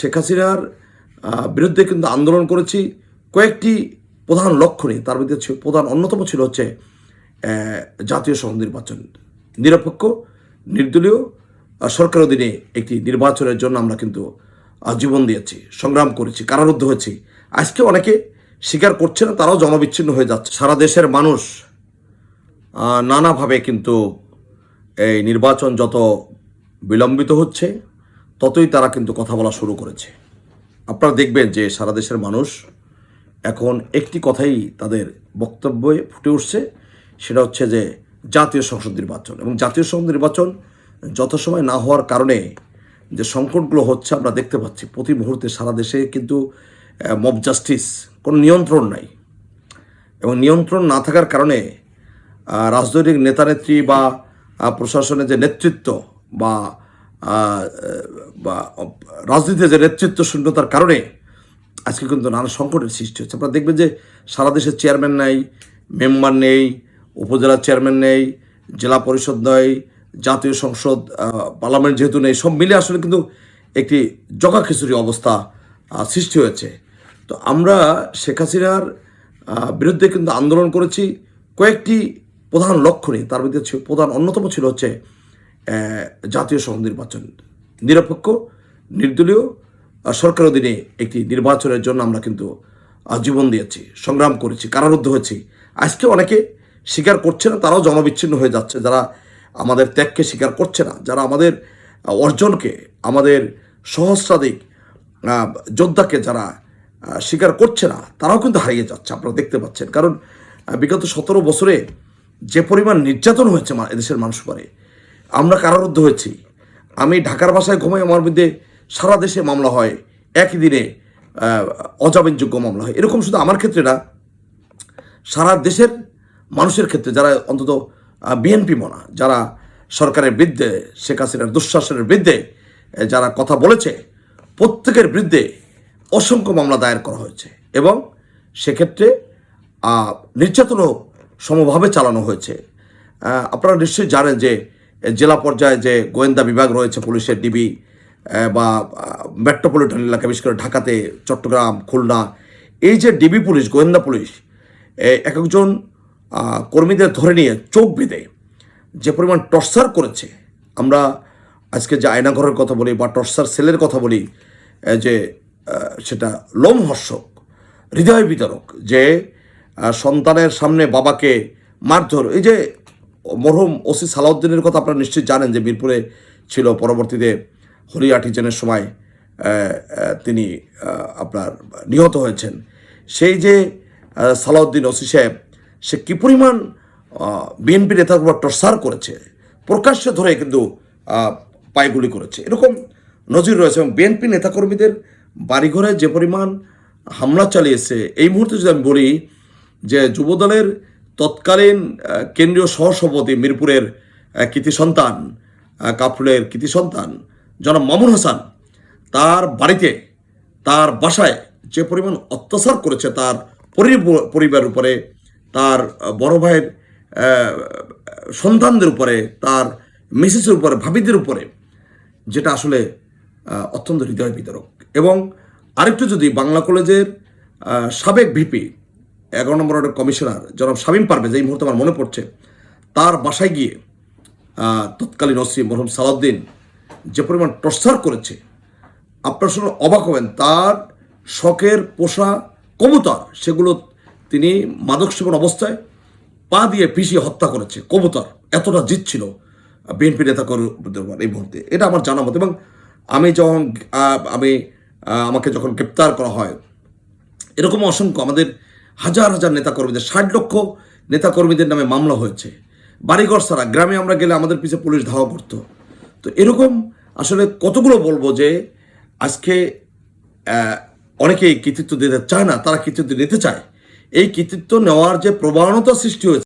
শেখ হাসিনার বিরুদ্ধে কিন্তু আন্দোলন করেছি কয়েকটি প্রধান লক্ষ্য নিয়ে। তার মধ্যে প্রধান অন্যতম ছিল হচ্ছে জাতীয় সংসদ নির্বাচন, নিরপেক্ষ নির্দলীয় সরকার অধীনে একটি নির্বাচনের জন্য আমরা কিন্তু জীবন দিয়েছি, সংগ্রাম করেছি, কারারুদ্ধ হয়েছি। আজকে অনেকে স্বীকার করছে না, তারাও জনবিচ্ছিন্ন হয়ে যাচ্ছে। সারা দেশের মানুষ নানাভাবে কিন্তু এই নির্বাচন যত বিলম্বিত হচ্ছে ততই তারা কিন্তু কথা বলা শুরু করেছে। আপনারা দেখবেন যে সারা দেশের মানুষ এখন একটি কথাই তাদের বক্তব্যে ফুটে উঠছে, সেটা হচ্ছে যে জাতীয় সংসদ নির্বাচন। এবং জাতীয় সংসদ নির্বাচন যথাসময় না হওয়ার কারণে যে সংকটগুলো হচ্ছে আমরা দেখতে পাচ্ছি। প্রতি মুহূর্তে সারা দেশে কিন্তু মব জাস্টিস, কোনো নিয়ন্ত্রণ নাই। এবং নিয়ন্ত্রণ না থাকার কারণে রাজনৈতিক নেতানেত্রী বা প্রশাসনের যে নেতৃত্ব বা রাজনীতিতে যে নেতৃত্ব শূন্যতার কারণে আজকে কিন্তু নানা সংকটের সৃষ্টি হচ্ছে। আপনারা দেখবেন যে সারা দেশের চেয়ারম্যান নেই, মেম্বার নেই, উপজেলার চেয়ারম্যান নেই, জেলা পরিষদ নেই, জাতীয় সংসদ পার্লামেন্ট যেহেতু নেই, সব মিলে আসলে কিন্তু একটি জগাখিচুড়ি অবস্থা সৃষ্টি হয়েছে। তো আমরা শেখ হাসিনার বিরুদ্ধে কিন্তু আন্দোলন করেছি কয়েকটি প্রধান লক্ষ্য নিয়ে। তার মধ্যে প্রধান অন্যতম ছিল হচ্ছে জাতীয় সংসদ নির্বাচন, নিরপেক্ষ নির্দলীয় সরকার অধীনে একটি নির্বাচনের জন্য আমরা কিন্তু জীবন দিয়েছি, সংগ্রাম করেছি, কারারুদ্ধ হয়েছি। আজকে অনেকে স্বীকার করছে না, তারাও জনবিচ্ছিন্ন হয়ে যাচ্ছে। যারা আমাদের ত্যাগকে স্বীকার করছে না, যারা আমাদের অর্জনকে, আমাদের সহস্রাধিক যোদ্ধাকে যারা স্বীকার করছে না, তারাও কিন্তু হারিয়ে যাচ্ছে। আপনারা দেখতে পাচ্ছেন, কারণ বিগত 17 বছরে যে পরিমাণ নির্যাতন হয়েছে এদেশের মানুষ পরে, আমরা কারারুদ্ধ হয়েছি। আমি ঢাকার বাসায় ঘুমাই, আমার মধ্যে সারা দেশে মামলা হয়, একই দিনে অজামিনযোগ্য মামলা হয়। এরকম শুধু আমার ক্ষেত্রে না, সারা দেশের মানুষের ক্ষেত্রে, যারা অন্তত বিএনপি মনা, যারা সরকারের বিরুদ্ধে, শেখ হাসিনার দুঃশাসনের বিরুদ্ধে যারা কথা বলেছে, প্রত্যেকের বিরুদ্ধে অসংখ্য মামলা দায়ের করা হয়েছে। এবং সেক্ষেত্রে নির্যাতনও সমভাবে চালানো হয়েছে। আপনারা নিশ্চয়ই জানেন যে জেলা পর্যায়ে যে গোয়েন্দা বিভাগ রয়েছে পুলিশের, ডিবি বা মেট্রোপলিটন এলাকা, বিশেষ করে ঢাকাতে, চট্টগ্রাম, খুলনা, এই যে ডিবি পুলিশ, গোয়েন্দা পুলিশ এক একজন কর্মীদের ধরে নিয়ে চোখ বেঁধে যে পরিমাণ টর্চার করেছে, আমরা আজকে যে আয়নাঘরের কথা বলি বা টর্চার সেলের কথা বলি, যে সেটা লোমহর্ষক, হৃদয় বিতরক, যে সন্তানের সামনে বাবাকে মারধর। এই যে মরহুম ওসি সালাউদ্দিনের কথা আপনারা নিশ্চয়ই জানেন, যে মিরপুরে ছিল, পরবর্তীতে হলিয়াটিজেনের সময় তিনি আপনার নিহত হয়েছেন। সেই যে সালাউদ্দিন ওসি সাহেব, সে কী পরিমাণ বিএনপি নেতার উপর টর্চার করেছে, প্রকাশ্যে ধরে কিন্তু পায়গুলি করেছে, এরকম নজির রয়েছে। এবং বিএনপি নেতাকর্মীদের বাড়িঘরে যে পরিমাণ হামলা চালিয়েছে, এই মুহূর্তে যদি আমি বলি যে যুবদলের তৎকালীন কেন্দ্রীয় সহসভাপতি, মিরপুরের কৃতি সন্তান, কাফরুলের কৃতি সন্তান জনাব মামুন হাসান, তার বাড়িতে, তার বাসায় যে পরিমাণ অত্যাচার করেছে তার পরিবারের উপরে, তার বড় ভাইয়ের সন্তানদের উপরে, তার মিসেসের উপরে, ভাবিদের উপরে, যেটা আসলে অত্যন্ত হৃদয় বিতরক। এবং আরেকটু যদি বাংলা কলেজের সাবেক ভিপি, 11 নম্বর ওয়ার্ডের কমিশনার জনাব শামীম পারভেজ, এই মুহূর্তে আমার মনে পড়ছে, তার বাসায় গিয়ে তৎকালীন ওসি মরহুম সালাউদ্দিন যে পরিমাণ টর্চার করেছে, আপনার শুনে অবাক হবেন। তার শখের পোষা কবুতর, সেগুলো তিনি মাদক সেবন অবস্থায় পা দিয়ে পিষিয়ে হত্যা করেছে। কবুতর এতটা জিত ছিল বিএনপি নেতা এই মুহূর্তে, এটা আমার জানা মতো। এবং আমি যখন আমাকে যখন গ্রেপ্তার করা হয়, এরকম অসংখ্য আমাদের হাজার হাজার নেতাকর্মীদের, 60 লক্ষ নেতাকর্মীদের নামে মামলা হয়েছে। বাড়িঘর ছাড়া গ্রামে আমরা গেলে আমাদের পিছিয়ে পুলিশ ধাওয়া করতো। তো এরকম আসলে কতগুলো বলবো যে আজকে অনেকেই কৃতিত্ব দিতে চায় না, তারা কৃতিত্ব নিতে চায়। এই কৃতিত্ব নেওয়ার যে প্রবণতা সৃষ্টি হয়েছে,